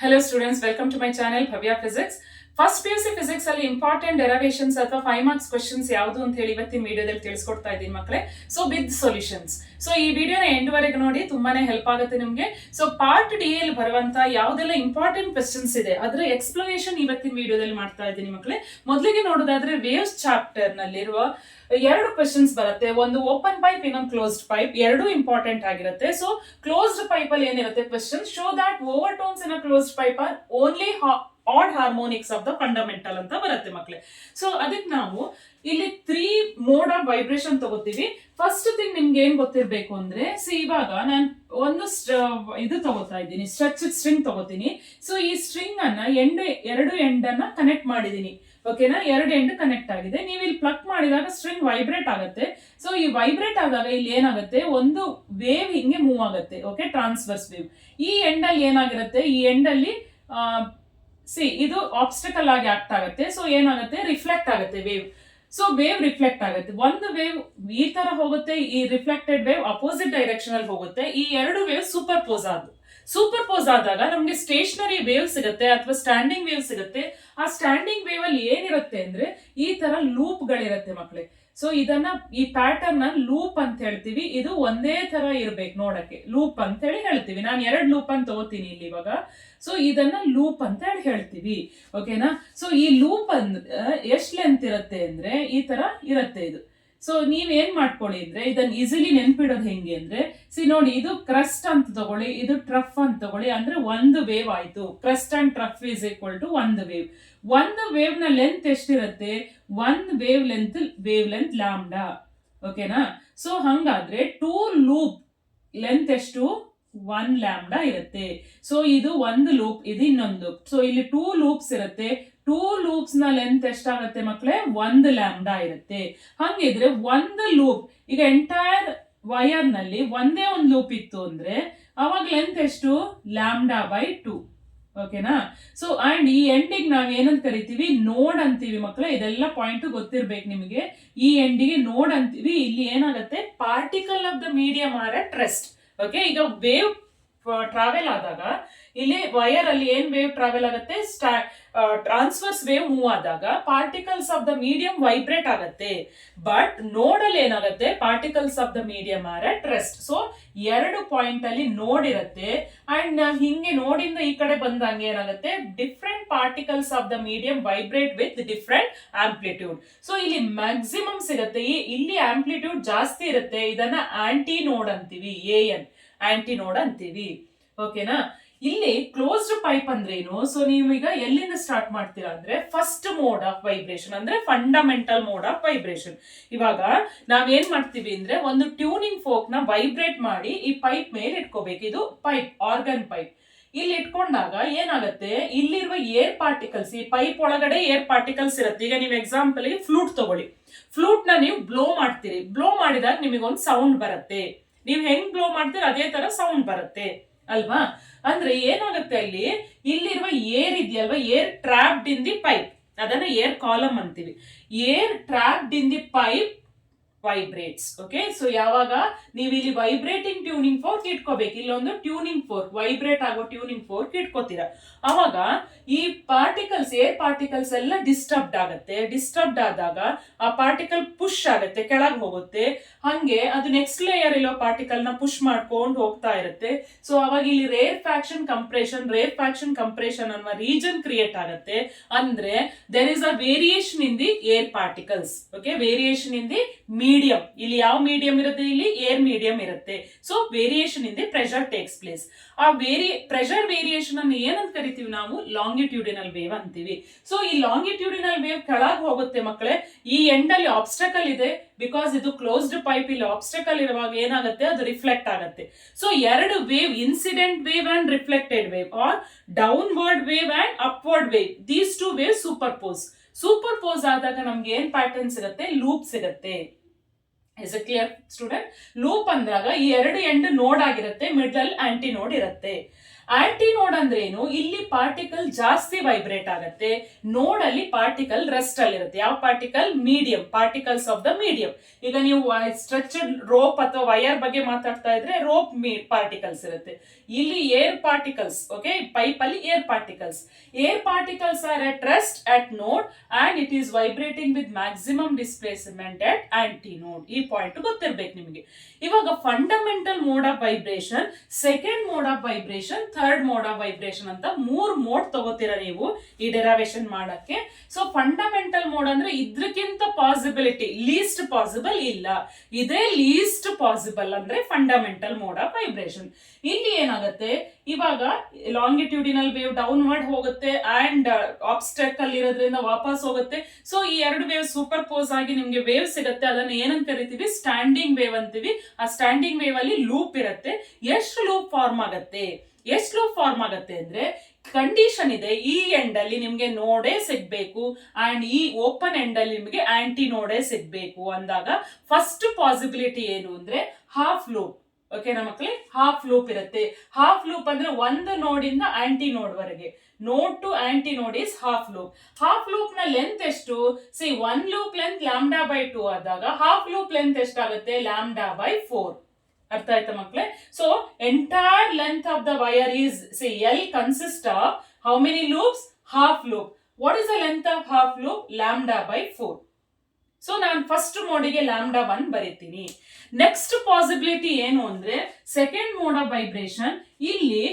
Hello students, welcome to my channel Bhavya Physics. First P U C physics ಅಲ್ಲಿ important derivations ಅಥವಾ 5 marks questions ಯಾವುದು ಅಂತ ಹೇಳಿ ಇವತ್ತಿನ ವಿಡಿಯೋದಲ್ಲಿ ತಿಳಿಸ್ಕೊಡ್ತಾ ಇದ್ದೀನಿ ಮಕ್ಕಳೇ. So with solutions. ಸೊ ಈ ವಿಡಿಯೋನ ಎಂಡ್ವರೆಗೆ ನೋಡಿ, ತುಂಬಾನೇ ಹೆಲ್ಪ್ ಆಗುತ್ತೆ ನಿಮಗೆ. ಸೊ ಪಾರ್ಟ್ ಡಿ ಅಲ್ಲಿ ಬರುವಂತ ಯಾವ್ದೆಲ್ಲ ಇಂಪಾರ್ಟೆಂಟ್ ಕ್ವೆಶನ್ಸ್ ಇದೆ ಅದರ ಎಕ್ಸ್ಪ್ಲನೇಷನ್ ಇವತ್ತಿನ ವಿಡಿಯೋದಲ್ಲಿ ಮಾಡ್ತಾ ಇದ್ದೀನಿ ಮಕ್ಕಳೇ. ಮೊದಲಿಗೆ ನೋಡೋದಾದ್ರೆ ವೇವ್ಸ್ ಚಾಪ್ಟರ್ ನಲ್ಲಿರುವ ಎರಡು ಕ್ವೆಶನ್ಸ್ ಬರುತ್ತೆ. ಒಂದು ಓಪನ್ ಪೈಪ್, ಇನ್ನೊಂದು ಕ್ಲೋಸ್ಡ್ ಪೈಪ್. ಎರಡು ಇಂಪಾರ್ಟೆಂಟ್ ಆಗಿರುತ್ತೆ. ಸೊ ಕ್ಲೋಸ್ಡ್ ಪೈಪ್ ಅಲ್ಲಿ ಏನಿರುತ್ತೆ question, show that overtones in a closed pipe are only odd harmonics of the fundamental ಅಂತ ಬರುತ್ತೆ ಮಕ್ಕಳೇ. ಸೊ ಅದಕ್ಕೆ ನಾವು ಇಲ್ಲಿ 3 ಮೋಡ್ ಆಫ್ ವೈಬ್ರೇಷನ್ ತಗೋತೀವಿ. ಫಸ್ಟ್ ಥಿಂಗ್ ನಿಮ್ಗೆ ಏನ್ ಗೊತ್ತಿರ್ಬೇಕು ಅಂದ್ರೆ, ಇವಾಗ ನಾನು ಒಂದು ಇದು ತಗೋತಾ ಇದ್ದೀನಿ, ಸ್ಟ್ರೆಚ್ ಸ್ಟ್ರಿಂಗ್ ತಗೋತೀನಿ. ಸೊ ಈ ಸ್ಟ್ರಿಂಗ್ ಅನ್ನ ಎರಡು ಎಂಡ್ ಅನ್ನ ಕನೆಕ್ಟ್ ಮಾಡಿದೀನಿ. ಓಕೆನಾ, ಎರಡು ಎಂಡ್ ಕನೆಕ್ಟ್ ಆಗಿದೆ. ನೀವು ಇಲ್ಲಿ ಪ್ಲಗ್ ಮಾಡಿದಾಗ ಸ್ಟ್ರಿಂಗ್ ವೈಬ್ರೇಟ್ ಆಗುತ್ತೆ. ಸೊ ಈ ವೈಬ್ರೇಟ್ ಆದಾಗ ಇಲ್ಲಿ ಏನಾಗುತ್ತೆ, ಒಂದು ವೇವ್ ಹಿಂಗೆ ಮೂವ್ ಆಗುತ್ತೆ. Okay, transverse wave. ಈ ಎಂಡ್ ಅಲ್ಲಿ ಏನಾಗಿರುತ್ತೆ, ಈ ಎಂಡ್ ಅಲ್ಲಿ ಇದು ಆಬ್ಸ್ಟಕಲ್ ಆಗಿ ಆಕ್ಟ್ ಆಗುತ್ತೆ. ಸೊ ಏನಾಗುತ್ತೆ, ರಿಫ್ಲೆಕ್ಟ್ ಆಗುತ್ತೆ ವೇವ್. ಸೊ ವೇವ್ ರಿಫ್ಲೆಕ್ಟ್ ಆಗುತ್ತೆ. ಒಂದು ವೇವ್ ಈ ತರ ಹೋಗುತ್ತೆ, ಈ ರಿಫ್ಲೆಕ್ಟೆಡ್ ವೇವ್ ಅಪೋಸಿಟ್ ಡೈರೆಕ್ಷನ್ ಅಲ್ಲಿ ಹೋಗುತ್ತೆ. ಈ ಎರಡು ವೇವ್ ಸೂಪರ್ ಪೋಸ್ ಆದಾಗ ನಮ್ಗೆ ಸ್ಟೇಷನರಿ ವೇವ್ ಸಿಗುತ್ತೆ ಅಥವಾ ಸ್ಟ್ಯಾಂಡಿಂಗ್ ವೇವ್ ಸಿಗುತ್ತೆ. ಆ ಸ್ಟ್ಯಾಂಡಿಂಗ್ ವೇವ್ ಅಲ್ಲಿ ಏನಿರುತ್ತೆ ಅಂದ್ರೆ ಈ ತರ ಲೂಪ್ ಗಳಿರುತ್ತೆ ಮಕ್ಕಳೇ. ಸೊ ಇದನ್ನ, ಈ ಪ್ಯಾಟರ್ನ್ ಲೂಪ್ ಅಂತ ಹೇಳ್ತೀವಿ. ಇದು ಒಂದೇ ತರ ಇರ್ಬೇಕು ನೋಡಕ್ಕೆ, ಲೂಪ್ ಅಂತ ಹೇಳಿ ಹೇಳ್ತೀವಿ. ನಾನು 2 ಲೂಪ್ ಅಂತ ತಗೋತೀನಿ ಇಲ್ಲಿ ಇವಾಗ. ಸೊ ಇದನ್ನ ಲೂಪ್ ಅಂತ ಹೇಳಿ ಹೇಳ್ತೀವಿ. ಓಕೆನಾ. ಸೊ ಈ ಲೂಪ್ ಎಷ್ಟು ಲೆಂತ್ ಇರುತ್ತೆ ಅಂದ್ರೆ ಈ ತರ ಇರುತ್ತೆ ಇದು. ಸೊ ನೀವೇನ್ ಮಾಡ್ಕೊಳ್ಳಿ ಅಂದ್ರೆ, ಇದನ್ನ ಈಸಿಲಿ ನೆನ್ಪಿಡೋದು ಹೆಂಗೆ ಅಂದ್ರೆ, ನೋಡಿ, ಇದು ಕ್ರಸ್ಟ್ ಅಂತ ತಗೊಳ್ಳಿ, ಇದು ಟ್ರಫ್ ಅಂತ ತಗೊಳ್ಳಿ. ಅಂದ್ರೆ ಒಂದು ವೇವ್ ಆಯ್ತು. Crest and trough is equal to ಒಂದು ವೇವ್. ಒಂದು ವೇವ್ ನ ಲೆಂತ್ ಎಷ್ಟಿರುತ್ತೆ, ಒಂದು ವೇವ್ ಲೆಂತ್ ಲ್ಯಾಂಬ್ಡಾ. ಓಕೆನಾ. ಸೊ ಹಂಗಾದ್ರೆ 2 ಲೂಪ್ ಲೆಂತ್ ಎಷ್ಟು, 1 ಲ್ಯಾಂಬ್ಡಾ ಇರುತ್ತೆ. ಸೊ ಇದು ಒಂದು ಲೂಪ್, ಇದು ಇನ್ನೊಂದು ಲೂಪ್. ಸೊ ಇಲ್ಲಿ 2 ಲೂಪ್ಸ್ ಇರುತ್ತೆ. 2 ಲೂಪ್ಸ್ ನ ಲೆಂತ್ ಎಷ್ಟಾಗುತ್ತೆ ಮಕ್ಕಳೇ, 1 ಲ್ಯಾಂಬ್ಡಾ ಇರುತ್ತೆ. ಹಂಗಿದ್ರೆ ಒಂದು ಲೂಪ್, ಈಗ ಎಂಟೈರ್ ವೈರ್ ನಲ್ಲಿ ಒಂದೇ ಒಂದು ಲೂಪ್ ಇತ್ತು ಅಂದ್ರೆ ಅವಾಗ ಲೆಂತ್ ಎಷ್ಟು, λ/2. ಓಕೆನಾ. ಸೊ ಅಂಡ್ ಈ ಎಂಡಿಗೆ ನಾವ್ ಏನಂತ ಕರಿತೀವಿ, ನೋಡ್ ಅಂತೀವಿ ಮಕ್ಕಳೇ. ಇದೆಲ್ಲ ಪಾಯಿಂಟ್ ಗೊತ್ತಿರ್ಬೇಕು ನಿಮಗೆ. ಈ ಎಂಡಿಗೆ ನೋಡ್ ಅಂತೀವಿ. ಇಲ್ಲಿ ಏನಾಗುತ್ತೆ, particle of the medium are at rest. Okay, ಈಗ ವೇವ್ ಟ್ರಾವೆಲ್ ಆದಾಗ ಇಲ್ಲಿ ವೈರ್ ಅಲ್ಲಿ ಏನ್ ವೇವ್ ಟ್ರಾವೆಲ್ ಆಗುತ್ತೆ, ಟ್ರಾನ್ಸ್ವರ್ಸ್ ವೇವ್ ಮೂವ್ ಆದಾಗ particles of the medium vibrate ಆಗುತ್ತೆ. ಬಟ್ ನೋಡ್ ಅಲ್ಲಿ ಏನಾಗುತ್ತೆ, particles of the medium are at rest. So 2 point ಅಲ್ಲಿ ನೋಡ್ ಇರುತ್ತೆ. ಅಂಡ್ ನಾವ್ ಹಿಂಗೆ ನೋಡಿಂದ ಈ ಕಡೆ ಬಂದಂಗೆ ಏನಾಗುತ್ತೆ, different particles of the medium vibrate with different amplitude. So ಇಲ್ಲಿ ಮ್ಯಾಕ್ಸಿಮಮ್ ಸಿಗುತ್ತೆ. ಇಲ್ಲಿ ಆಂಪ್ಲಿಟ್ಯೂಡ್ ಜಾಸ್ತಿ ಇರುತ್ತೆ. ಇದನ್ನ ಆಂಟಿ ನೋಡ್ ಅಂತೀವಿ, ಆಂಟಿ ನೋಡ್ ಅಂತೀವಿ. ಓಕೆನಾ. ಇಲ್ಲಿ ಕ್ಲೋಸ್ಡ್ ಪೈಪ್ ಅಂದ್ರೆ ಏನು, ಸೊ ನೀವೀಗ ಎಲ್ಲಿಂದ ಸ್ಟಾರ್ಟ್ ಮಾಡ್ತೀರಾ ಅಂದ್ರೆ, ಫಸ್ಟ್ ಮೋಡ್ ಆಫ್ ವೈಬ್ರೇಷನ್ ಅಂದ್ರೆ ಫಂಡಮೆಂಟಲ್ ಮೋಡ್ ಆಫ್ ವೈಬ್ರೇಷನ್. ಇವಾಗ ನಾವ್ ಏನ್ ಮಾಡ್ತೀವಿ ಅಂದ್ರೆ, ಒಂದು ಟ್ಯೂನಿಂಗ್ ಫೋಕ್ ನ ವೈಬ್ರೇಟ್ ಮಾಡಿ ಈ ಪೈಪ್ ಮೇಲೆ ಇಟ್ಕೋಬೇಕು. ಇದು ಪೈಪ್, ಆರ್ಗನ್ ಪೈಪ್. ಇಲ್ಲಿ ಇಟ್ಕೊಂಡಾಗ ಏನಾಗುತ್ತೆ, ಇಲ್ಲಿರುವ ಏರ್ ಪಾರ್ಟಿಕಲ್ಸ್, ಈ ಪೈಪ್ ಒಳಗಡೆ ಏರ್ ಪಾರ್ಟಿಕಲ್ಸ್ ಇರುತ್ತೆ. ಈಗ ನೀವು ಎಕ್ಸಾಂಪಲ್ ಫ್ಲೂಟ್ ತಗೊಳ್ಳಿ. ಫ್ಲೂಟ್ ನ ನೀವು ಬ್ಲೋ ಮಾಡ್ತೀರಿ. ಬ್ಲೋ ಮಾಡಿದಾಗ ನಿಮಗೊಂದು ಸೌಂಡ್ ಬರುತ್ತೆ. ನೀವು ಹೆಂಗ್ ಬ್ಲೋ ಮಾಡ್ತೀರಿ ಅದೇ ತರ ಸೌಂಡ್ ಬರುತ್ತೆ ಅಲ್ವಾ. ಅಂದ್ರೆ ಏನಾಗುತ್ತೆ, ಇಲ್ಲಿರುವ ಏರ್ ಇದೆಯಲ್ವಾ, air trapped in the pipe, ಅದನ್ನ ಏರ್ ಕಾಲಮ್ ಅಂತೀವಿ. Air trapped in the pipe vibrates. Okay. So ಯಾವಾಗ ನೀವು ಇಲ್ಲಿ ವೈಬ್ರೇಟಿಂಗ್ ಟ್ಯೂನಿಂಗ್ ಫೋರ್ಕ್ ಇಟ್ಕೋಬೇಕು, ಇಲ್ಲೊಂದು ಟ್ಯೂನಿಂಗ್ ಫೋರ್ಕ್, ವೈಬ್ರೇಟ್ ಆಗೋ ಟ್ಯೂನಿಂಗ್ ಫೋರ್ಕ್ ಇಟ್ಕೋತೀರಾ. ಅವಾಗ ಈ ಪಾರ್ಟಿಕಲ್ಸ್, ಏರ್ ಪಾರ್ಟಿಕಲ್ಸ್ ಎಲ್ಲ ಡಿಸ್ಟರ್ಬ್ಡ್ ಆಗುತ್ತೆ. ಡಿಸ್ಟರ್ಬ್ಡ್ ಆದಾಗ ಆ ಪಾರ್ಟಿಕಲ್ ಪುಷ್ ಆಗುತ್ತೆ, ಕೆಳಗೆ ಹೋಗುತ್ತೆ. ಹಂಗೆ ಅದು ನೆಕ್ಸ್ಟ್ ಲೇಯರ್ ಇರೋ ಪಾರ್ಟಿಕಲ್ ನ ಪುಷ್ ಮಾಡ್ಕೊಂಡು ಹೋಗ್ತಾ ಇರುತ್ತೆ. ಸೊ ಅವಾಗ ಇಲ್ಲಿ ರೇರ್ ಫ್ಯಾಕ್ಷನ್ ಕಂಪ್ರೆಷನ್ ಅನ್ನುವ ರೀಜನ್ ಕ್ರಿಯೇಟ್ ಆಗುತ್ತೆ. ಅಂದ್ರೆ there is a variation in the air particles. Okay, variation in the medium. ಇಲ್ಲಿ ಯಾವ ಮೀಡಿಯಂ ಇರುತ್ತೆ, ಇಲ್ಲಿ ಏರ್ ಮೀಡಿಯಂ ಇರುತ್ತೆ. So variation in the pressure takes place. ಆ ಪ್ರೆಷರ್ ವೇರಿಯೇಷನ್ ಅನ್ನು ಏನಂತ ಕರಿತೀವಿ ನಾವು, ಲಾಂಗಿಟ್ಯೂಡಿನಲ್ ವೇವ್ ಅಂತೀವಿ. ಸೊ ಈ ಲಾಂಗಿಟ್ಯೂಡಿನಲ್ ವೇವ್ ಕೆಳಗೆ ಹೋಗುತ್ತೆ ಮಕ್ಕಳೇ. ಈ ಎಂಡ್ ಅಲ್ಲಿ ಆಬ್ಸ್ಟಕಲ್ ಇದೆ, ಬಿಕಾಸ್ ಇದು ಕ್ಲೋಸ್ಡ್ ಪೈಪ್. ಇಲ್ಲಿ ಆಬ್ಸ್ಟಕಲ್ ಇರುವಾಗ ಏನಾಗುತ್ತೆ, ಅದು ರಿಫ್ಲೆಕ್ಟ್ ಆಗುತ್ತೆ. So 2 wave, incident wave and reflected wave, or downward wave and upward wave, these 2 wave superpose ಆದಾಗ ನಮ್ಗೆ ಏನ್ ಪ್ಯಾಟರ್ನ್ ಸಿಗುತ್ತೆ, ಲೂಪ್ ಸಿಗುತ್ತೆ. Is it clear student? Loop ಅಂದಾಗ ಈ 2 ಎಂಡ್ ನೋಡ್ ಆಗಿರುತ್ತೆ, ಮಿಡಲ್ ಆಂಟಿ ನೋಡ್ ಇರುತ್ತೆ. ಆಂಟಿ ನೋಡ್ ಅಂದ್ರೆ ಏನು, ಇಲ್ಲಿ ಪಾರ್ಟಿಕಲ್ ಜಾಸ್ತಿ ವೈಬ್ರೇಟ್ ಆಗತ್ತೆ, ನೋಡ್ ಅಲ್ಲಿ ಪಾರ್ಟಿಕಲ್ ರೆಸ್ಟ್ ಅಲ್ಲಿ ಇರುತ್ತೆ. ಯಾವ particle? Medium, particles of the medium. ಈಗ ನೀವು ಸ್ಟ್ರೆಚ್ಡ್ ರೋಪ್ ಅಥವಾ ವೈರ್ ಬಗ್ಗೆ ಮಾತಾಡ್ತಾ ಇದ್ರೆ ರೋಪ್ ಪಾರ್ಟಿಕಲ್ಸ್ ಇರುತ್ತೆ. ಇಲ್ಲಿ ಏರ್ ಪಾರ್ಟಿಕಲ್ಸ್, ಓಕೆ, ಪೈಪ್ ಅಲ್ಲಿ air particles. Air particles are at rest at node and it is vibrating with maximum displacement at antinode. ಈ ಪಾಯಿಂಟ್ ಗೊತ್ತಿರ್ಬೇಕು ನಿಮಗೆ. ಇವಾಗ fundamental mode of vibration, second mode of vibration, third mode of vibration ಅಂತ 3 mode ತಗೋತೀರಾ ನೀವು ಈ derivation ಮಾಡಕ್ಕೆ. So fundamental mode ಅಂದ್ರೆ ಇದ್ರಕ್ಕಿಂತ possibility list possible ಇಲ್ಲ, ಇದೇ ಲೀಸ್ಟ್ ಪಾಸಿಬಲ್ ಅಂದ್ರೆ ಫಂಡಮೆಂಟಲ್ ಮೋಡ್ ಆಫ್ ವೈಬ್ರೇಷನ್. ಇಲ್ಲಿ ಏನಾಗುತ್ತೆ, ಇವಾಗ ಲಾಂಗಿಟ್ಯೂಡಿನಲ್ ವೇವ್ ಡೌನ್ವರ್ಡ್ ಹೋಗುತ್ತೆ ಅಂಡ್ ಆಬ್ಸ್ಟ್ಯಾಕಲ್ ಇರೋದ್ರಿಂದ ವಾಪಸ್ ಹೋಗುತ್ತೆ. ಸೊ ಈ 2 ವೇವ್ ಸೂಪರ್ ಪೋಸ್ ಆಗಿ ನಿಮ್ಗೆ ವೇವ್ ಸಿಗುತ್ತೆ. ಅದನ್ನ ಏನಂತ ಕರಿತೀವಿ? ಸ್ಟ್ಯಾಂಡಿಂಗ್ ವೇವ್ ಅಂತೀವಿ. ಆ ಸ್ಟ್ಯಾಂಡಿಂಗ್ ವೇವ್ ಅಲ್ಲಿ ಲೂಪ್ ಇರುತ್ತೆ. ಎಷ್ಟು ಲೂಪ್ ಫಾರ್ಮ್ ಆಗತ್ತೆ? ಎಷ್ಟು ಲೂಪ್ ಫಾರ್ಮ್ ಆಗತ್ತೆ ಅಂದ್ರೆ ಕಂಡೀಷನ್ ಇದೆ, ಈ ಎಂಡ್ ಅಲ್ಲಿ ನಿಮ್ಗೆ ನೋಡೇ ಸಿಗ್ಬೇಕು ಅಂಡ್ ಈ ಓಪನ್ ಎಂಡ್ ಅಲ್ಲಿ ನಿಮ್ಗೆ ಆಂಟಿ ನೋಡೇ ಸಿಗ್ಬೇಕು ಅಂದಾಗ ಫಸ್ಟ್ ಪಾಸಿಬಿಲಿಟಿ ಏನು ಅಂದ್ರೆ ಹಾಫ್ ಲೂಪ್. ಓಕೆನಾ ಮಕ್ಕಳೇ? ಹಾಫ್ ಲೂಪ್ ಇರುತ್ತೆ. ಹಾಫ್ ಲೂಪ್ ಅಂದ್ರೆ ಒಂದು ನೋಡಿಂದ ಆಂಟಿ ನೋಡ್ ವರೆಗೆ, ನೋಡ್ ಟು ಆಂಟಿ ನೋಡ್ is half loop. Half loop ನ ಲೆಂತ್ ಎಷ್ಟು? ಸಿ 1 ಲೂಪ್ ಲೆಂತ್ λ/2 ಆದಾಗ ಹಾಫ್ ಲೂಪ್ ಲೆಂತ್ ಎಷ್ಟಾಗುತ್ತೆ? λ/4. ಅರ್ಥ ಆಯ್ತಾ ಮಕ್ಕಳೇ? So entire length of the wire is, see L consist of how many loops? Half loop. What is the length of half loop? λ/4. So ನಾನು first ಮೋಡಿಗೆ λ1 ಬರೀತೀನಿ. Next possibility ಏನು ಅಂದ್ರೆ ಸೆಕೆಂಡ್ ಮೋಡ್ ಆಫ್ ವೈಬ್ರೇಷನ್. ಇಲ್ಲಿ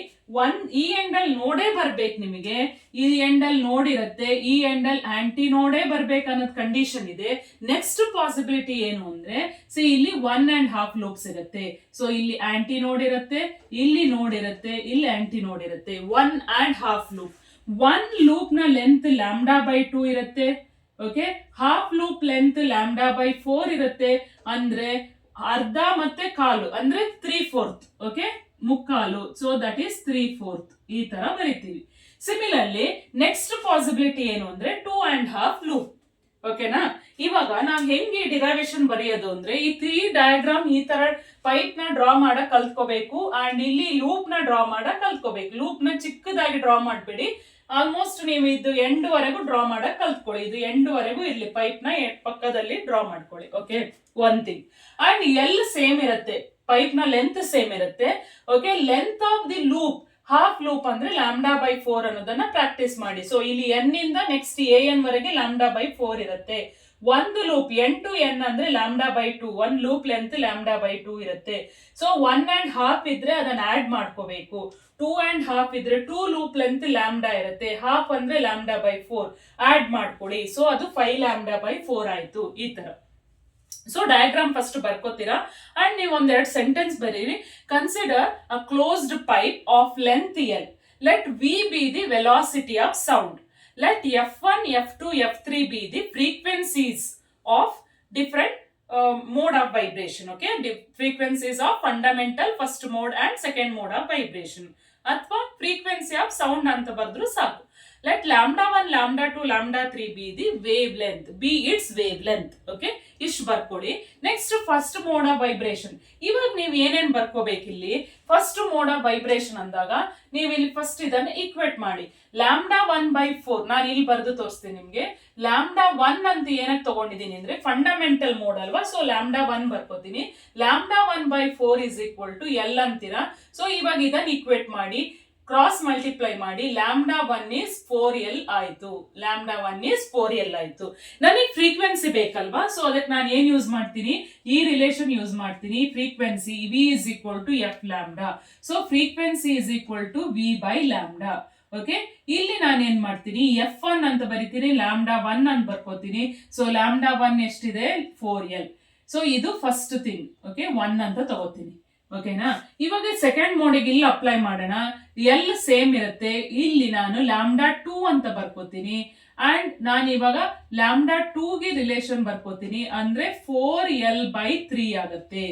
ಈ end ಅಲ್ಲಿ ನೋಡೇ ಬರ್ಬೇಕು ನಿಮಗೆ, ಈ ಎಂಡ್ ಅಲ್ಲಿ ನೋಡಿರುತ್ತೆ, ಈ ಎಂಡ್ ಅಲ್ಲಿ ಆಂಟಿ ನೋಡೇ ಬರ್ಬೇಕು ಅನ್ನೋದು ಕಂಡೀಷನ್ ಇದೆ. ನೆಕ್ಸ್ಟ್ ಪಾಸಿಬಿಲಿಟಿ ಏನು ಅಂದ್ರೆ ಇಲ್ಲಿ 1.5 ಲೂಪ್ಸ್ ಇರುತ್ತೆ. ಸೊ ಇಲ್ಲಿ ಆಂಟಿ ನೋಡ್ ಇರುತ್ತೆ, ಇಲ್ಲಿ ನೋಡಿರುತ್ತೆ, ಇಲ್ಲಿ ಆಂಟಿ ನೋಡ್ ಇರುತ್ತೆ. 1.5 ಲೂಪ್. 1 ಲೂಪ್ ನ ಲೆಂತ್ λ/2 ಇರುತ್ತೆ. ಓಕೆ, ಹಾಫ್ ಲೂಪ್ ಲೆಂತ್ λ/4 ಇರುತ್ತೆ. ಅಂದ್ರೆ ಅರ್ಧ ಮತ್ತೆ ಕಾಲು ಅಂದ್ರೆ 3/4. ಓಕೆ, ಮುಕ್ಕಾಲು. So that is 3/4. ಈ ತರ ಬರೀತೀವಿ. ಸಿಮಿಲರ್ಲಿ ನೆಕ್ಸ್ಟ್ ಪಾಸಿಬಿಲಿಟಿ ಏನು ಅಂದ್ರೆ 2.5 ಲೂಪ್. ಓಕೆನಾ? ಇವಾಗ ನಾವ್ ಹೆಂಗೆ ಡಿರೈವೇಶನ್ ಬರೆಯೋದು ಅಂದ್ರೆ ಈ 3 ಡಯಾಗ್ರಾಮ್ ಈ ತರ ಪೈಪ್ ನ ಡ್ರಾ ಮಾಡಕ್ ಕಲ್ತ್ಕೋಬೇಕು ಅಂಡ್ ಇಲ್ಲಿ ಲೂಪ್ ನ ಡ್ರಾ ಮಾಡಕ್ ಕಲ್ತ್ಕೋಬೇಕು. ಲೂಪ್ ನ ಚಿಕ್ಕದಾಗಿ ಡ್ರಾ ಮಾಡ್ಬೇಡಿ, ಆಲ್ಮೋಸ್ಟ್ ನೀವು ಇದು ಎಂಡ್ ವರೆಗೂ ಡ್ರಾ ಮಾಡಕ್ ಕಲ್ತ್ಕೊಳ್ಳಿ. ಇದು ಎಂಡ್ ವರೆಗೂ ಇರ್ಲಿ, ಪೈಪ್ ನ ಪಕ್ಕದಲ್ಲಿ ಡ್ರಾ ಮಾಡ್ಕೊಳ್ಳಿ. Okay, one thing. And L same ಇರುತ್ತೆ, ಪೈಪ್ ನ ಲೆಂತ್ ಸೇಮ್ ಇರುತ್ತೆ. Okay, length of the loop half loop ಅಂದ್ರೆ λ/4 ಅನ್ನೋದನ್ನ ಪ್ರಾಕ್ಟೀಸ್ ಮಾಡಿ. ಸೊ ಇಲ್ಲಿ ಎನ್ ಇಂದ ನೆಕ್ಸ್ಟ್ AN ವರೆಗೆ λ/4 ಇರುತ್ತೆ. ಒಂದು ಲೂಪ್ N to N ಅಂದ್ರೆ λ/2, 1 ಲೂಪ್ ಲೆಂತ್ λ/2 ಇರುತ್ತೆ. ಸೊ 1.5 ಇದ್ರೆ ಅದನ್ನ ಆಡ್ ಮಾಡ್ಕೋಬೇಕು. 2.5 ಇದ್ರೆ 2 ಲೂಪ್ ಲೆಂತ್ λ ಇರುತ್ತೆ, ಹಾಫ್ ಅಂದ್ರೆ λ/4 ಆಡ್ ಮಾಡ್ಕೊಳ್ಳಿ. ಸೊ ಅದು 5 λ/4 ಆಯ್ತು. ಈ ತರ. ಸೊ ಡಯಾಗ್ರಾಮ್ ಫಸ್ಟ್ ಬರ್ಕೋತೀರಾ ಅಂಡ್ ನೀವು ಒಂದೆರಡು ಸೆಂಟೆನ್ಸ್ ಬರೀರಿ. Consider a closed pipe of length L. Let V be the velocity of sound. Let F1, F2, F3 be the frequencies of different mode of vibration. Okay, frequencies of fundamental first mode and second mode of vibration. ಅಥವಾ frequency of sound ಅಂತ ಬರೆದ್ರು ಸಾಕು. Let λ1, λ2, λ3 be the wavelength. Be its wavelength. Okay, ಇಷ್ಟು ಬರ್ಕೊಡಿ. Next first mode of vibration. ಇವಾಗ ನೀವು ಏನೇನ್ ಬರ್ಕೋಬೇಕಿಲ್ಲಿ? ಫಸ್ಟ್ ಮೋಡ್ ಆಫ್ ವೈಬ್ರೇಷನ್ ಅಂದಾಗ ನೀವು ಇಲ್ಲಿ ಫಸ್ಟ್ ಇದನ್ನ ಈಕ್ವೇಟ್ ಮಾಡಿ. λ1/4 ನಾನು ಇಲ್ಲಿ ಬರೆದು ತೋರಿಸ್ತೀನಿ ನಿಮ್ಗೆ. λ1 ಅಂತ ಏನಕ್ಕೆ ತಗೊಂಡಿದ್ದೀನಿ ಅಂದ್ರೆ ಫಂಡಮೆಂಟಲ್ ಮೋಡ್ ಅಲ್ವಾ, ಸೊ λ1 ಬರ್ಕೋತೀನಿ. λ1/4 is equal to L ಅಂತೀರಾ. ಸೊ ಇವಾಗ ಇದನ್ನ ಈಕ್ವೇಟ್ ಮಾಡಿ, ಕ್ರಾಸ್ ಮಲ್ಟಿಪ್ಲೈ ಮಾಡಿ. λ1 is 4L ಆಯ್ತು. λ1 is 4L ಆಯ್ತು. ನನಗೆ ಫ್ರೀಕ್ವೆನ್ಸಿ ಬೇಕಲ್ವಾ, ಸೊ ಅದಕ್ಕೆ ನಾನು ಏನ್ ಯೂಸ್ ಮಾಡ್ತೀನಿ? ಈ ರಿಲೇಷನ್ ಯೂಸ್ ಮಾಡ್ತೀನಿ. Frequency V is equal to F lambda. So frequency is equal to V/λ. Okay, ಇಲ್ಲಿ ನಾನು ಏನ್ ಮಾಡ್ತೀನಿ? F1 ಅಂತ ಬರಿತೀನಿ, λ1 ಅಂತ ಬರ್ಕೋತೀನಿ. ಸೊ λ1 ಎಷ್ಟಿದೆ? 4L. ಸೊ ಇದು ಫಸ್ಟ್ ಥಿಂಗ್. ಓಕೆ, 1 ಅಂತ ತಗೋತೀನಿ. ಓಕೆನಾ? ಇವಾಗ ಸೆಕೆಂಡ್ ಮೋಡಿಗೆ ಇಲ್ಲಿ ಅಪ್ಲೈ ಮಾಡೋಣ. ಎಲ್ ಸೇಮ್ ಇರುತ್ತೆ. ಇಲ್ಲಿ ನಾನು λ2 ಅಂತ ಬರ್ಕೋತೀನಿ ಅಂಡ್ ನಾನು ಇವಾಗ λ2ಗೆ ರಿಲೇಷನ್ ಬರ್ಕೋತೀನಿ. ಅಂದ್ರೆ 4L/3 ಆಗುತ್ತೆ.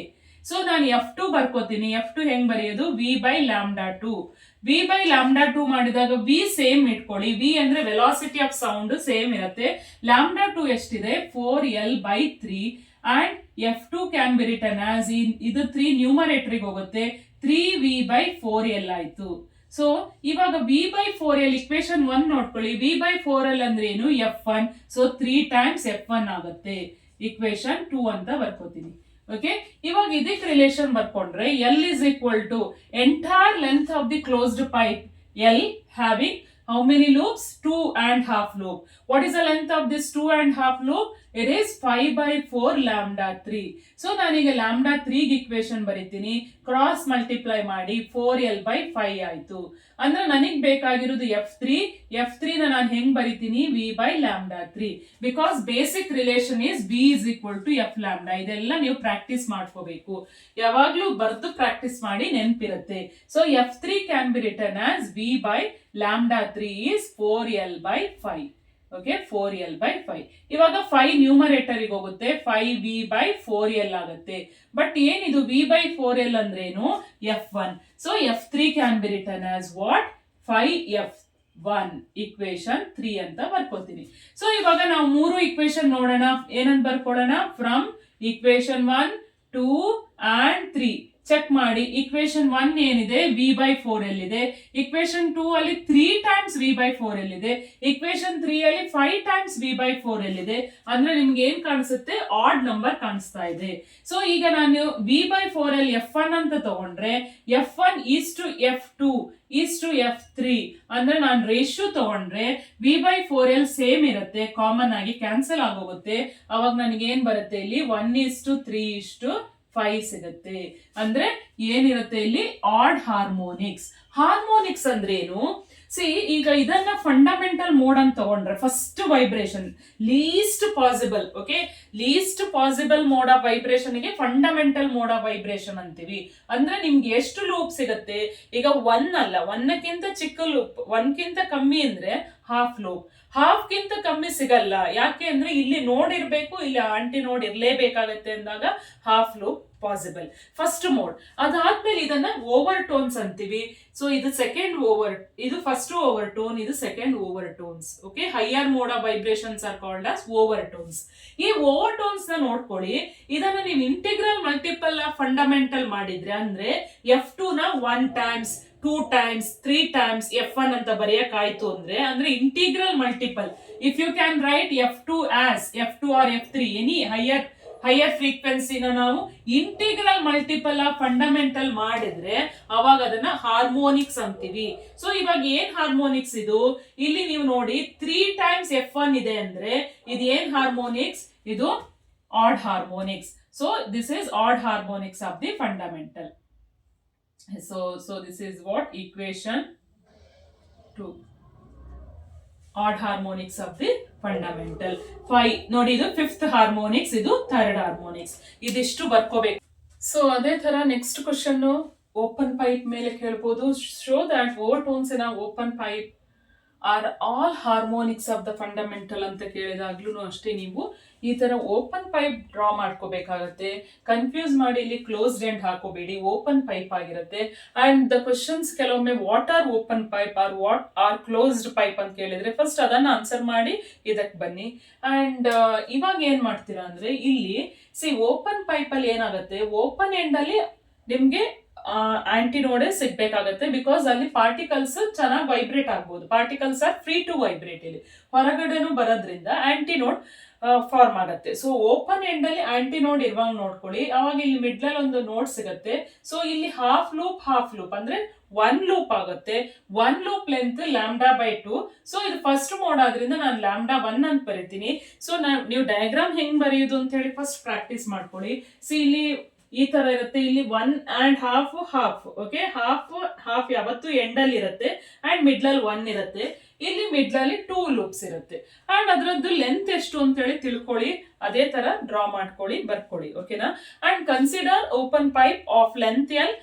ಸೊ ನಾನು F2 ಬರ್ಕೋತೀನಿ. F2 ಹೆಂಗ್ ಬರೆಯೋದು? V/λ2. V/λ2 ಮಾಡಿದಾಗ V ಸೇಮ್ ಇಟ್ಕೊಳ್ಳಿ. V ಅಂದ್ರೆ ವೆಲಾಸಿಟಿ ಆಫ್ ಸೌಂಡ್ ಸೇಮ್ ಇರುತ್ತೆ. λ2 ಎಷ್ಟಿದೆ? 4L/3 and F2 can be written as ಇದು 3 ನ್ಯೂಮರೇಟರ್ಗೆ ಹೋಗುತ್ತೆ. 3V/4L ಆಯ್ತು. ಸೊ ಇವಾಗ v/4l ಇಕ್ವೇಶನ್ 1 ನೋಡ್ಕೊಳ್ಳಿ. v/4l ಅಂದ್ರೆ ಏನು? f1. ಸೊ 3 ಟೈಮ್ಸ್ f1 ಆಗುತ್ತೆ. ಇಕ್ವೇಶನ್ 2 ಅಂತ ಬರ್ಕೋತೀನಿ. ಓಕೆ, ಇವಾಗ ಇದಕ್ಕೆ relation ಬರ್ಕೊಂಡ್ರೆ L is equal to entire length of the closed pipe L having how many loops? 2.5 loop. What is the length of this 2.5 loop? It is 5/4 lambda 3. So ನಾನೀಗ lambda 3 ಗೆ equation ಬರೀತೀನಿ. Cross multiply ಮಾಡಿ 4l/5 ಆಯ್ತು. ಅಂದ್ರೆ ನನಗೆ ಬೇಕಾಗಿರೋದು f3 ನ ನಾನು ಹೆಂಗ್ ಬರೀತೀನಿ? v/lambda 3. Because basic relation is b is equal to f lambda. ಇದೆಲ್ಲ ನೀವು ಪ್ರಾಕ್ಟೀಸ್ ಮಾಡ್ಕೋಬೇಕು. ಯಾವಾಗ್ಲೂ ಬರ್ದು ಪ್ರಾಕ್ಟೀಸ್ ಮಾಡಿ ನೆನಪಿರುತ್ತೆ. So f3 can be written as v/lambda 3 is 4l/5. Okay, 4l/5. ಇವಾಗ 5 ನ್ಯೂಮರೇಟರ್ ಗೆ ಹೋಗುತ್ತೆ, 5v/4l ಆಗುತ್ತೆ. ಬಟ್ ಏನಿದು v/4l ಅಂದ್ರೇನು? f1. So f3 can be written as what? 5f1 equation 3 ಅಂತ ಬರ್ಕೋತೀನಿ. ಸೊ ಇವಾಗ ನಾವು 3 ಇಕ್ವೇಶನ್ ನೋಡೋಣ. ಏನಂತ ಬರ್ಕೊಳ್ಳೋಣ? ಫ್ರಮ್ ಇಕ್ವೇಶನ್ 1, 2 and 3 ಚೆಕ್ ಮಾಡಿ. ಇಕ್ವೇಶನ್ 1 ಏನಿದೆ? v/4l ಇದೆ. ಇಕ್ವೇಶನ್ 2 ಅಲ್ಲಿ 3 ಟೈಮ್ಸ್ v/4l ಇದೆ. ಇಕ್ವೇಶನ್ 3 ಅಲ್ಲಿ 5 ಟೈಮ್ಸ್ v/4l ಇದೆ. ಅಂದ್ರೆ ನಿಮ್ಗೆ ಏನ್ ಕಾಣಿಸುತ್ತೆ? ಆಡ್ ನಂಬರ್ ಕಾಣಿಸ್ತಾ ಇದೆ. ಸೊ ಈಗ ನಾನು v/4l f1 ಅಂತ ತಗೊಂಡ್ರೆ f1 is to f2 is to f3 ಅಂದ್ರೆ ನಾನು ರೇಷಿಯೋ ತಗೊಂಡ್ರೆ v/4l ಸೇಮ್ ಇರುತ್ತೆ, ಕಾಮನ್ ಆಗಿ ಕ್ಯಾನ್ಸಲ್ ಆಗೋಗುತ್ತೆ. ಅವಾಗ ನನಗೆ ಏನ್ ಬರುತ್ತೆ? ಇಲ್ಲಿ 1:3:5 ಸಿಗುತ್ತೆ. ಅಂದ್ರೆ ಏನಿರುತ್ತೆ ಇಲ್ಲಿ? Add harmonics. ಹಾರ್ಮೋನಿಕ್ಸ್ ಅಂದ್ರೆ ಏನು? ಸಿ, ಈಗ ಇದನ್ನ ಫಂಡಮೆಂಟಲ್ ಮೋಡ್ ಅಂತ ತಗೊಂಡ್ರೆ first vibration least possible. Okay, least possible mode of vibration ಗೆ ಫಂಡಮೆಂಟಲ್ ಮೋಡ್ ಆಫ್ ವೈಬ್ರೇಷನ್ ಅಂತೀವಿ. ಅಂದ್ರೆ ನಿಮ್ಗೆ ಎಷ್ಟು ಲೂಪ್ ಸಿಗುತ್ತೆ? ಈಗ 1 ಅಲ್ಲ, 1ಕ್ಕಿಂತ ಚಿಕ್ಕ ಲೂಪ್, 1ಕ್ಕಿಂತ ಕಮ್ಮಿ ಅಂದ್ರೆ ಹಾಫ್ ಲೂಪ್. ಹಾಫ್ ಗಿಂತ ಕಮ್ಮಿ ಸಿಗಲ್ಲ. ಯಾಕೆ ಅಂದ್ರೆ ಇಲ್ಲಿ ನೋಡ್ ಇರ್ಬೇಕು, ಇಲ್ಲಿ ಆಂಟಿ ನೋಡ್ ಇರ್ಲೇಬೇಕಾಗತ್ತೆ ಅಂದಾಗ half loop possible. First mode. ಅದಾದ್ಮೇಲೆ ಇದನ್ನ ಓವರ್ ಟೋನ್ಸ್ ಅಂತೀವಿ. ಸೊ ಇದು ಸೆಕೆಂಡ್ ಓವರ್, ಇದು ಫಸ್ಟ್ ಓವರ್ ಟೋನ್, ಇದು second over tones. Okay, higher mode of vibrations are called as over tones. ಈ ಓವರ್ ಟೋನ್ಸ್ ನ ನೋಡ್ಕೊಳ್ಳಿ. ಇದನ್ನ ನೀವು ಇಂಟಿಗ್ರಲ್ ಮಲ್ಟಿಪಲ್ ಆಫ್ ಫಂಡಮೆಂಟಲ್ ಮಾಡಿದ್ರೆ ಅಂದ್ರೆ f2 ನ 1 ಟೈಮ್ಸ್, 2 ಟೈಮ್ಸ್, 3 ಟೈಮ್ಸ್ f1 ಅಂತ ಬರೆಯಕ್ಕಾಯ್ತು ಅಂದ್ರೆ integral multiple. If you can write f2 as f2 or f3 any higher ಫ್ರೀಕ್ವೆನ್ಸಿನ ನಾವು ಇಂಟಿಗ್ರಲ್ ಮಲ್ಟಿಪಲ್ ಆಫ್ ಫಂಡಮೆಂಟಲ್ ಮಾಡಿದ್ರೆ ಅವಾಗ ಅದನ್ನ ಹಾರ್ಮೋನಿಕ್ಸ್ ಅಂತೀವಿ. ಸೊ ಇವಾಗ ಏನ್ ಹಾರ್ಮೋನಿಕ್ಸ್ ಇದು? ಇಲ್ಲಿ ನೀವು ನೋಡಿ 3 ಟೈಮ್ಸ್ f1 ಇದೆ ಅಂದ್ರೆ ಇದು ಏನ್ ಹಾರ್ಮೋನಿಕ್ಸ್? ಇದು odd harmonics. So this is odd harmonics of the fundamental. So this is what? Equation 2. Odd harmonics of the fundamental. 5 ನೋಡಿ, ಇದು 5th harmonics, ಇದು 3rd harmonics. ಇದಿಷ್ಟು ಬರ್ಕೋಬೇಕು. ಸೊ ಅದೇ ತರ ನೆಕ್ಸ್ಟ್ ಕ್ವಶನ್ ಓಪನ್ ಪೈಪ್ ಮೇಲೆ ಕೇಳ್ಬೋದು. Show that overtones in open pipe are all harmonics of the fundamental ಅಂತ ಕೇಳಿದಾಗ್ಲೂ ಅಷ್ಟೇ ನೀವು ಈ ತರ ಓಪನ್ ಪೈಪ್ ಡ್ರಾ ಮಾಡ್ಕೋಬೇಕಾಗತ್ತೆ. ಕನ್ಫ್ಯೂಸ್ ಮಾಡಿ ಇಲ್ಲಿ ಕ್ಲೋಸ್ಡ್ ಎಂಡ್ ಹಾಕೋಬೇಡಿ, ಓಪನ್ ಪೈಪ್ ಆಗಿರುತ್ತೆ. ಅಂಡ್ ದ ಕ್ವಶನ್ಸ್ ಕೆಲವೊಮ್ಮೆ what are open pipe or what are closed pipe ಅಂತ ಕೇಳಿದ್ರೆ ಫಸ್ಟ್ ಅದನ್ನ ಆನ್ಸರ್ ಮಾಡಿ ಇದಕ್ಕೆ ಬನ್ನಿ. ಅಂಡ್ ಇವಾಗ ಏನ್ ಮಾಡ್ತೀರಾ ಅಂದ್ರೆ ಇಲ್ಲಿ ಓಪನ್ ಪೈಪ್ ಅಲ್ಲಿ ಏನಾಗುತ್ತೆ? ಓಪನ್ ಎಂಡ್ ಅಲ್ಲಿ ನಿಮ್ಗೆ ಆಂಟಿನೋಡೆ ಸಿಗ್ಬೇಕಾಗತ್ತೆ. ಬಿಕಾಸ್ ಅಲ್ಲಿ ಪಾರ್ಟಿಕಲ್ಸ್ ಚೆನ್ನಾಗಿ ವೈಬ್ರೇಟ್ ಆಗ್ಬೋದು. Particles are free to vibrate. ಇಲ್ಲಿ ಹೊರಗಡೆನೂ ಬರೋದ್ರಿಂದ ಆಂಟಿನೋಡ್ ಫಾರ್ಮ್ ಆಗತ್ತೆ. ಸೊ ಓಪನ್ ಎಂಡ್ ಅಲ್ಲಿ ಆಂಟಿನೋಡ್ ಇರುವಾಗ ನೋಡ್ಕೊಳ್ಳಿ. ಅವಾಗ ಇಲ್ಲಿ ಮಿಡ್ಲ್ ಒಂದು ನೋಡ್ ಸಿಗತ್ತೆ. ಸೊ ಇಲ್ಲಿ ಹಾಫ್ ಲೂಪ್ ಅಂದ್ರೆ 1 ಲೂಪ್ ಆಗುತ್ತೆ. 1 ಲೂಪ್ ಲೆಂತ್ λ/2. ಸೊ ಇದು ಫಸ್ಟ್ ಮೋಡ್ ಆದ್ರಿಂದ ನಾನು λ1 ಅಂತ ಬರೀತೀನಿ. ಸೊ ನೀವು ಡಯಾಗ್ರಾಮ್ ಹೆಂಗ್ ಬರೆಯೋದು ಅಂತ ಹೇಳಿ ಫಸ್ಟ್ ಪ್ರಾಕ್ಟೀಸ್ ಮಾಡ್ಕೊಳ್ಳಿ. ಇಲ್ಲಿ ಈ ತರ ಇರುತ್ತೆ. ಇಲ್ಲಿ 1 and ಹಾಫ್. ಓಕೆ, ಹಾಫ್ ಯಾವತ್ತು ಎಂಡ್ ಅಲ್ಲಿ ಇರುತ್ತೆ ಅಂಡ್ ಮಿಡ್ಲ್ ಅಲ್ಲಿ 1 ಇರುತ್ತೆ. ಇಲ್ಲಿ ಮಿಡ್ಲ್ ಅಲ್ಲಿ 2 ಲೂಪ್ಸ್ ಇರುತ್ತೆ. ಅಂಡ್ ಅದರದ್ದು ಲೆಂತ್ ಎಷ್ಟು ಅಂತ ಹೇಳಿ ತಿಳ್ಕೊಳ್ಳಿ. ಅದೇ ತರ ಡ್ರಾ ಮಾಡ್ಕೊಳ್ಳಿ, ಬರ್ಕೊಳ್ಳಿ. ಓಕೆನಾ? And consider open pipe of length L.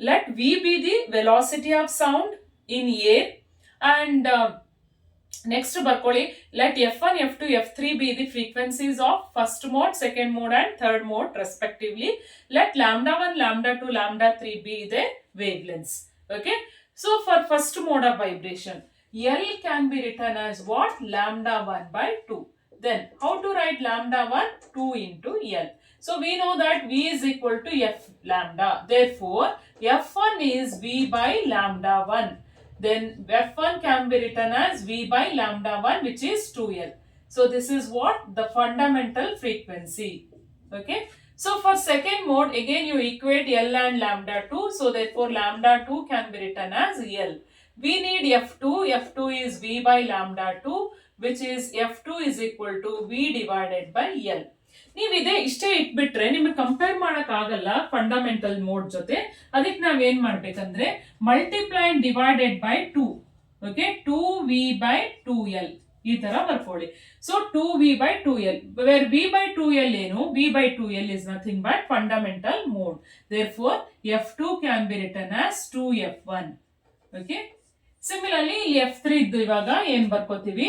Let V be the velocity of sound in air. And next ಬರ್ಕೊಳ್ಳಿ. Let f1, f2, f3 be the frequencies of first mode, second mode and third mode respectively. Let λ1, λ2, λ3 be the wavelengths. Okay. So for first mode of vibration, L can be written as what? λ1/2. Then how to write λ1? 2 into L. So we know that V is equal to f lambda. Therefore f1 is V by λ1. then F1 can be written as V by lambda 1, which is 2L. So this is what the fundamental frequency. Okay. So for second mode, again you equate L and lambda 2. So therefore lambda 2 can be written as L. We need F2. F2 is V by lambda 2, which is F2 is equal to V divided by L. ನೀವು ಇದೇ ಇಷ್ಟೇ ಇಟ್ಬಿಟ್ರೆ ನಿಮಗೆ compare ಮಾಡಕ್ ಆಗಲ್ಲ fundamental mode ಜೊತೆ. ಅದಕ್ಕೆ ನಾವ್ ಏನ್ ಮಾಡ್ಬೇಕಂದ್ರೆ multiply and divided by 2. Okay, 2V by 2L ಈ ತರ ಬರ್ಕೊಳ್ಳಿ. So 2V by 2L, where V by 2L ಏನು? V by 2L is nothing but fundamental mode. Therefore F2 can be written as 2F1. Okay, similarly ಇಲ್ಲಿ F3 ಇದ್ದು ಇವಾಗ ಏನ್ ಬರ್ಕೋತೀವಿ?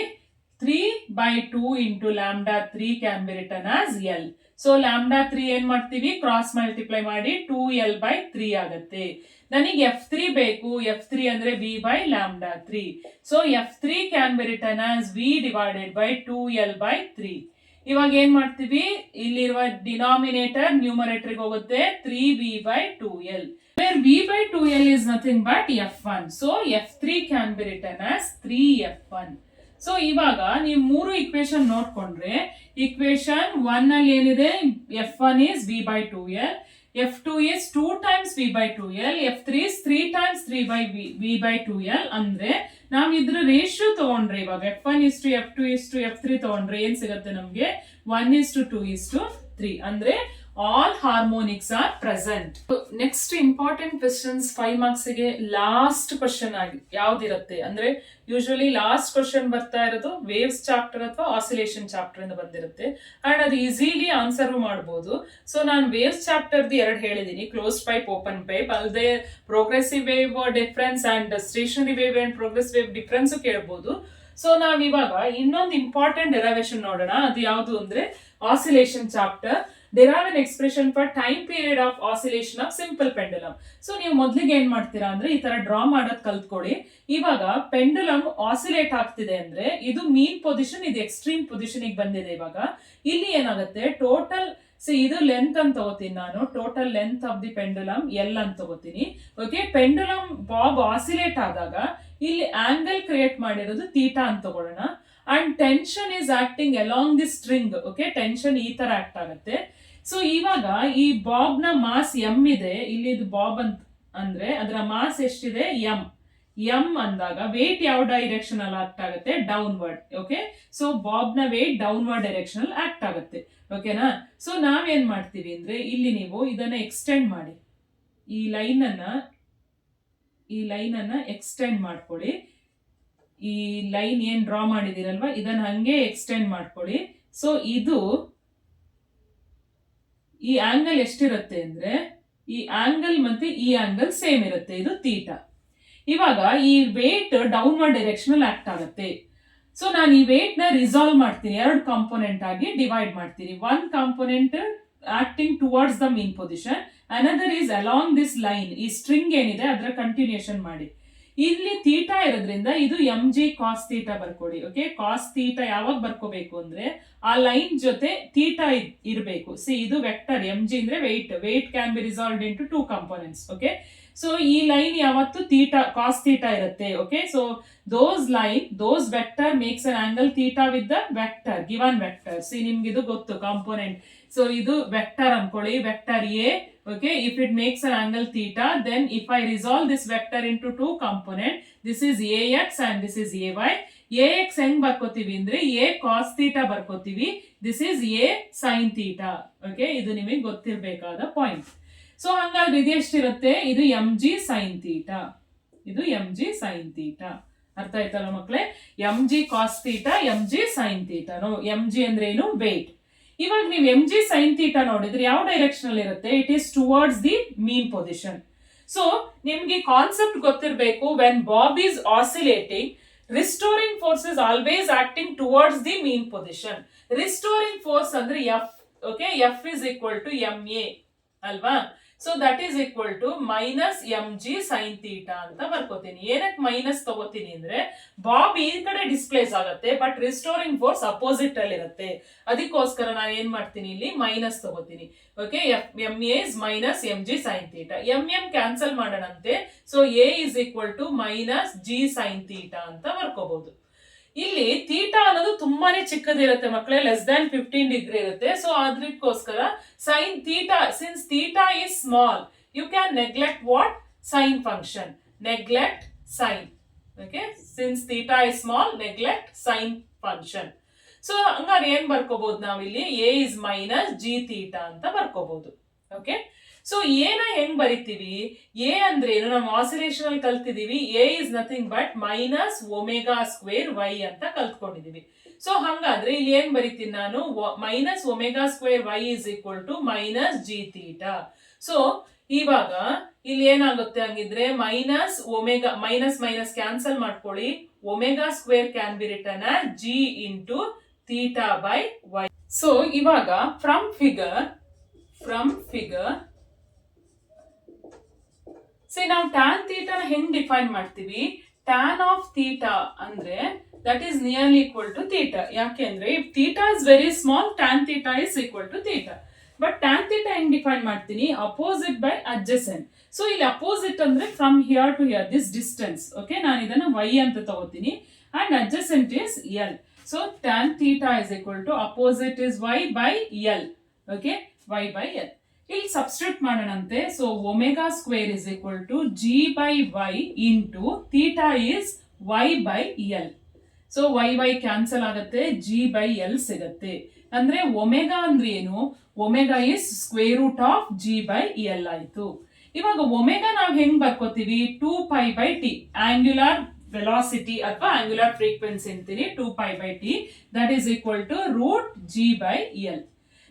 3 by 2 into lambda 3 can be written as L. So lambda 3 ಏನ್ ಮಾಡ್ತೀವಿ? Cross multiply ಮಾಡಿ 2L by 3 ಆಗುತ್ತೆ. ನನಗೆ F3 ಬೇಕು. F3 ಅಂದ್ರೆ V by lambda 3. So F3 can be written as V divided by 2L by 3. ಇವಾಗ ಏನ್ ಮಾಡ್ತೀವಿ? ಇಲ್ಲಿರುವ ಡಿನಾಮಿನೇಟರ್ ನ್ಯೂಮರೇಟರ್ಗೆ ಹೋಗುತ್ತೆ. 3V by 2L. Where V by 2L is nothing but F1. So F3 can be written as 3F1. So ಇವಾಗ ನೀವು ಮೂರು equation ನೋಡ್ಕೊಂಡ್ರೆ, equation 1 ಅಲ್ಲಿ ಏನಿದೆ? F1 is V by 2L, F2 is 2 times V by 2L, F3 is 3 times 3 by V by 2L. ಅಂದ್ರೆ ನಾವ್ ಇದ್ರ ratio ತಗೊಂಡ್ರೆ ಇವಾಗ F1 is to F2 is to F3 ತಗೊಂಡ್ರೆ ಏನ್ ಸಿಗುತ್ತೆ ನಮ್ಗೆ? 1 is to 2 is to 3. ಅಂದ್ರೆ all harmonics are present. Next important questions 5 marks ಗೆ ಲಾಸ್ಟ್ ಕ್ವೆಶ್ಚನ್ ಆಗಿ ಯಾವ್ದಿರುತ್ತೆ ಅಂದ್ರೆ, ಯೂಶುವಲಿ ಲಾಸ್ಟ್ ಕ್ವೆಶ್ಚನ್ ಬರ್ತಾ ಇರೋದು ವೇವ್ಸ್ ಚಾಪ್ಟರ್ ಅಥವಾ ಆಸಿಲೇಷನ್ ಚಾಪ್ಟರ್ ಇಂದ ಬಂದಿರುತ್ತೆ. ಅಂಡ್ ಅದು ಈಸಿಲಿ ಆನ್ಸರ್ ಮಾಡಬಹುದು. ಸೊ ನಾನು ವೇವ್ಸ್ ಚಾಪ್ಟರ್ 2 ಹೇಳಿದೀನಿ, ಕ್ಲೋಸ್ ಪೈಪ್, ಓಪನ್ ಪೈಪ್. ಅಲ್ಲದೆ progressive wave difference and stationary wave and progress wave difference ಕೇಳಬಹುದು. ಸೊ ನಾವ್ ಇವಾಗ ಇನ್ನೊಂದು ಇಂಪಾರ್ಟೆಂಟ್ ಡೆರಿವೇಶನ್ ನೋಡೋಣ. ಅದು ಯಾವುದು ಅಂದ್ರೆ oscillation chapter. derive an expression for time period of oscillation of simple pendulum. So ನೀವು ಮೊದಲಿಗೆ ಏನ್ ಮಾಡ್ತೀರಾ ಅಂದ್ರೆ ಈ ತರ ಡ್ರಾ ಮಾಡೋದ್ ಕಲ್ತ್ಕೊಳ್ಳಿ. ಇವಾಗ ಪೆಂಡುಲಮ್ ಆಸಿಲೇಟ್ ಆಗ್ತಿದೆ ಅಂದ್ರೆ ಇದು ಮೀನ್ ಪೊಸಿಷನ್, ಇದು ಎಕ್ಸ್ಟ್ರೀಮ್ ಪೊಸಿಷನ್ ಬಂದಿದೆ. ಇವಾಗ ಇಲ್ಲಿ ಏನಾಗುತ್ತೆ? ಟೋಟಲ್ ಇದು ಲೆಂತ್ ಅಂತ ತಗೋತೀನಿ ನಾನು. Total length of the pendulum L ಅಂತ ತಗೋತೀನಿ. ಓಕೆ, ಪೆಂಡುಲಮ್ ಬಾಬ್ ಆಸಿಲೇಟ್ ಆದಾಗ ಇಲ್ಲಿ ಆಂಗಲ್ ಕ್ರಿಯೇಟ್ ಮಾಡಿರೋದು ಥೀಟಾ ಅಂತ ತಗೊಳ್ಳೋಣ. And tension is acting along the string. Okay, tension ಈ ತರ ಆಕ್ಟ್ ಆಗುತ್ತೆ. ಸೊ ಇವಾಗ ಈ ಬಾಬ್ ನ ಮಾಸ್ M ಇದೆ. ಇಲ್ಲಿ ಇದು ಬಾಬ್ ಅಂತ ಅಂದ್ರೆ ಅದರ ಮಾಸ್ ಎಷ್ಟಿದೆ? M ಅಂದಾಗ ವೇಟ್ ಯಾವ ಡೈರೆಕ್ಷನ್ ಅಲ್ಲಿ ಆಕ್ಟ್ ಆಗುತ್ತೆ? ಡೌನ್ವರ್ಡ್. ಓಕೆ, ಸೊ ಬಾಬ್ ನ ವೇಟ್ ಡೌನ್ವರ್ಡ್ ಡೈರೆಕ್ಷನ್ ಅಲ್ಲಿ ಆಕ್ಟ್ ಆಗುತ್ತೆ. ಓಕೆನಾ? ಸೊ ನಾವೇನ್ ಮಾಡ್ತೀವಿ ಅಂದ್ರೆ ಇಲ್ಲಿ ನೀವು ಇದನ್ನ ಎಕ್ಸ್ಟೆಂಡ್ ಮಾಡಿ, ಈ ಲೈನ್ ಅನ್ನ ಎಕ್ಸ್ಟೆಂಡ್ ಮಾಡ್ಕೊಳ್ಳಿ. ಈ ಲೈನ್ ಏನ್ ಡ್ರಾ ಮಾಡಿದಿರಲ್ವಾ ಇದನ್ನ ಹಂಗೆ ಎಕ್ಸ್ಟೆಂಡ್ ಮಾಡ್ಕೊಳ್ಳಿ. ಸೊ ಇದು ಈ ಆಂಗಲ್ ಎಷ್ಟಿರುತ್ತೆ ಅಂದ್ರೆ, ಈ ಆಂಗಲ್ ಮತ್ತೆ ಈ ಆಂಗಲ್ ಸೇಮ್ ಇರುತ್ತೆ, ಇದು ಥೀಟಾ. ಇವಾಗ ಈ ವೇಟ್ ಡೌನ್ವರ್ಡ್ ಡೈರೆಕ್ಷನ್ ಅಲ್ಲಿ ಆಕ್ಟ್ ಆಗುತ್ತೆ. ಸೊ ನಾನು ಈ ವೇಟ್ ನ ರಿಸಾಲ್ವ್ ಮಾಡ್ತೀನಿ, 2 ಕಾಂಪೋನೆಂಟ್ ಆಗಿ ಡಿವೈಡ್ ಮಾಡ್ತೀನಿ. 1 component acting towards the mean position, another is along this line. ಈ ಸ್ಟ್ರಿಂಗ್ ಏನಿದೆ ಅದರ ಕಂಟಿನ್ಯೂಷನ್ ಮಾಡಿ. ಇಲ್ಲಿ ಥೀಟಾ ಇರೋದ್ರಿಂದ ಇದು mg ಕಾಸ್ ಥೀಟಾ ಬರ್ಕೊಡಿ. ಓಕೆ, ಕಾಸ್ ಥೀಟಾ ಯಾವಾಗ ಬರ್ಕೋಬೇಕು ಅಂದ್ರೆ ಆ ಲೈನ್ ಜೊತೆ ಥೀಟಾ ಇರಬೇಕು. ಸಿ, ಇದು ವೆಕ್ಟರ್, mg ಅಂದ್ರೆ weight can be resolved into 2 components. Okay, so ಈ ಲೈನ್ ಯಾವತ್ತು ಥೀಟಾ ಕಾಸ್ ಥೀಟಾ ಇರುತ್ತೆ. Okay, so those vector makes an angle theta with the vector, given vector. See, ನಿಮ್ಗೆ ಇದು ಗೊತ್ತು ಕಾಂಪೋನೆಂಟ್. ಸೊ ಇದು vector ಅನ್ಕೊಳ್ಳಿ, vector A. Okay, if it makes an angle theta, then if I resolve this vector into 2 component, this is ax and this is ay. ax ಹೆಂಗ್ ಬರ್ಕೋತೀವಿ ಅಂದ್ರೆ a cos theta ಬರ್ಕೋತೀವಿ, this is a sin theta. Okay, ಇದು ನಿಮಗೆ ಗೊತ್ತಿರಬೇಕಾದ point. So ಹಂಗಾದ್ರೆ ಇದು ಎಷ್ಟಿರುತ್ತೆ? ಇದು mg sin theta. ಇದು mg sin theta. ಅರ್ಥ ಆಯ್ತಲ್ಲ ಮಕ್ಕಳೇ? mg cos theta, mg sin theta. mg ಅಂದ್ರೆ ಏನು? ವೇಟ್. ಇವಾಗ ನೀವು mg sin theta ನೋಡಿದ್ರೆ ಯಾವ ಡೈರೆಕ್ಷನ್ ಅಲ್ಲಿ ಇರುತ್ತೆ? It is towards the mean position. So ನಿಮ್ಗೆ ಕಾನ್ಸೆಪ್ಟ್ ಗೊತ್ತಿರಬೇಕು. When bob is oscillating, restoring force is always acting towards the mean position. Restoring force ಅಂದ್ರೆ F. Okay, F is equal to ma ಅಲ್ವಾ? So that is equal to minus M G sine theta ಅಂತ ಬರ್ಕೋತೀನಿ. ಏನಕ್ಕೆ minus ತಗೋತೀನಿ ಅಂದ್ರೆ Bob ಈ ಕಡೆ displays ಆಗುತ್ತೆ ಬಟ್ ರಿಸ್ಟೋರಿಂಗ್ ಫೋರ್ಸ್ ಅಪೋಸಿಟ್ ಅಲ್ಲಿ ಇರುತ್ತೆ, ಅದಕ್ಕೋಸ್ಕರ ನಾನು ಏನ್ ಮಾಡ್ತೀನಿ ಇಲ್ಲಿ ಮೈನಸ್ ತಗೋತೀನಿ. Okay, M A is minus M G sine theta. M cancel ಮಾಡೋಣಂತೆ. So A is equal to minus G sine theta ಅಂತ ಬರ್ಕೋಬಹುದು. ಇಲ್ಲಿ ಥೀಟಾ ಅನ್ನೋದು ತುಂಬಾನೇ ಚಿಕ್ಕದಿರುತ್ತೆ ಮಕ್ಕಳೇ, ಲೆಸ್ ದ್ಯಾನ್ 15 ಡಿಗ್ರಿ ಇರುತ್ತೆ. ಸೊ ಅದಕ್ಕೋಸ್ಕರ sine theta, since theta is small, you can neglect what sine function, neglect sine. Okay, since theta is small, neglect sine function. So ಹಂಗಾರೆ ಏನ್ ಬರ್ಕೋಬಹುದು ನಾವಿಲ್ಲಿ, A is minus G theta ಅಂತ ಬರ್ಕೋಬಹುದು. Okay, so ಎನ ಹೆಂಗ್ ಬರಿತೀವಿ, A ಅಂದ್ರೆ ಏನು, ನಾವು ಆಸಿಲೇಷನ್ ಅಲ್ಲಿ ಕಲ್ತಿದೀವಿ. A is nothing but minus omega square Y ಅಂತ ಕಲ್ತ್ಕೊಂಡಿದೀವಿ. ಸೊ ಹಂಗಾದ್ರೆ ಇಲ್ಲಿ ಏನ್ ಬರಿತೀನಿ ನಾನು, minus omega square Y is equal to minus G theta. So ಇವಾಗ ಇಲ್ಲಿ ಏನಾಗುತ್ತೆ ಹಂಗಿದ್ರೆ, minus omega minus minus cancel ಮಾಡ್ಕೊಳ್ಳಿ, omega square can be written as G into theta by Y. So ಇವಾಗ ಫ್ರಮ್ ಫಿಗರ್ ಸೊ ನಾವು tan theta ಹೆಂಗ್ define ಮಾಡ್ತೀವಿ, tan of theta ಅಂದ್ರೆ that is nearly equal to theta. ಯಾಕೆ ಅಂದ್ರೆ if theta is very small, tan theta is equal to theta. But tan theta ಹೆಂಗ್ define ಮಾಡ್ತೀನಿ, opposite by adjacent. So ಇಲ್ಲಿ opposite ಅಂದ್ರೆ from here to here, this distance. Okay, ನಾನು ಇದನ್ನ Y ಅಂತ ತಗೋತೀನಿ and adjacent is L. So tan theta is equal to opposite is Y by L. Okay, Y by L. ಇಲ್ಲಿ substitute ಮಾಡೋಣಂತೆ. So omega square is equal to G by y into theta is Y by l. So y cancel ಆಗುತ್ತೆ, g by l ಸಿಗತ್ತೆ. ಅಂದ್ರೆ omega ಅಂದ್ರೆ ಏನು, omega is square root of G by l ಆಯ್ತು. ಇವಾಗ omega ನಾವು ಹೆಂಗ್ ಬರ್ಕೋತೀವಿ, 2 pi by T, angular velocity ಅಥವಾ ಆಂಗ್ಯುಲರ್ ಫ್ರೀಕ್ವೆನ್ಸಿ ಅಂತೀನಿ, 2 pi by T, that is equal to root g by l.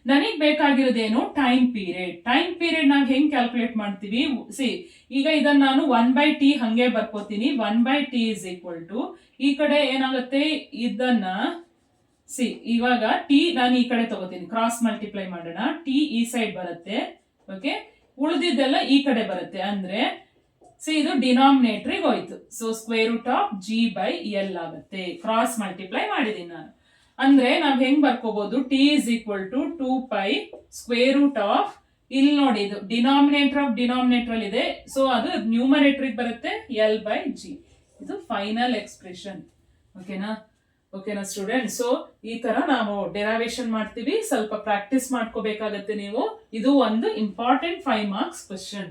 ನನಗ್ ಬೇಕಾಗಿರೋದೇನು, ಟೈಮ್ ಪೀರಿಯಡ್. ಟೈಮ್ ಪೀರಿಯಡ್ ನಾವು ಹೆಂಗ್ ಕ್ಯಾಲ್ಕುಲೇಟ್ ಮಾಡ್ತೀವಿ, ಸಿ ಈಗ ಇದನ್ನ ನಾನು 1 ಬೈ ಟಿ ಹಂಗೆ ಬರ್ಕೋತೀನಿ. 1 by T is equal to, ಈ ಕಡೆ ಏನಾಗುತ್ತೆ ಇದನ್ನ ಸಿ, ಇವಾಗ ಟಿ ನಾನು ಈ ಕಡೆ ತಗೋತೀನಿ, ಕ್ರಾಸ್ ಮಲ್ಟಿಪ್ಲೈ ಮಾಡೋಣ, ಟಿ ಈ ಸೈಡ್ ಬರುತ್ತೆ. ಓಕೆ, ಉಳಿದಿದ್ದೆಲ್ಲ ಈ ಕಡೆ ಬರುತ್ತೆ. ಅಂದ್ರೆ ಸಿ ಇದು ಡಿನಾಮಿನೇಟರ್ಗೆ ಹೋಯ್ತು. So square root of G by L ಆಗುತ್ತೆ, ಕ್ರಾಸ್ ಮಲ್ಟಿಪ್ಲೈ ಮಾಡಿದೀನಿ ನಾನು. ಅಂದ್ರೆ ನಾವ್ ಹೆಂಗ್ ಬರ್ಕೋಬಹುದು, T is equal to 2 pi square root of, ಇಲ್ಲಿ ನೋಡಿ ಇದು ಡಿನಾಮಿನೇಟರ್ ಆಫ್ ಡಿನಾಮಿನೇಟರ್ ಅಲ್ಲಿ ಇದೆ, ಸೊ ಅದು ನ್ಯೂಮರೇಟರ್ ಬರುತ್ತೆ, ಎಲ್ ಬೈ ಜಿ. ಇದು ಫೈನಲ್ ಎಕ್ಸ್ಪ್ರೆಷನ್. ಓಕೆನಾ ಸ್ಟೂಡೆಂಟ್? ಸೊ ಈ ತರ ನಾವು ಡೆರಿವೇಶನ್ ಮಾಡ್ತೀವಿ, ಸ್ವಲ್ಪ ಪ್ರಾಕ್ಟೀಸ್ ಮಾಡ್ಕೋಬೇಕಾಗತ್ತೆ ನೀವು. ಇದು ಒಂದು ಇಂಪಾರ್ಟೆಂಟ್ 5 ಮಾರ್ಕ್ಸ್ ಕ್ವೆಶ್ಚನ್.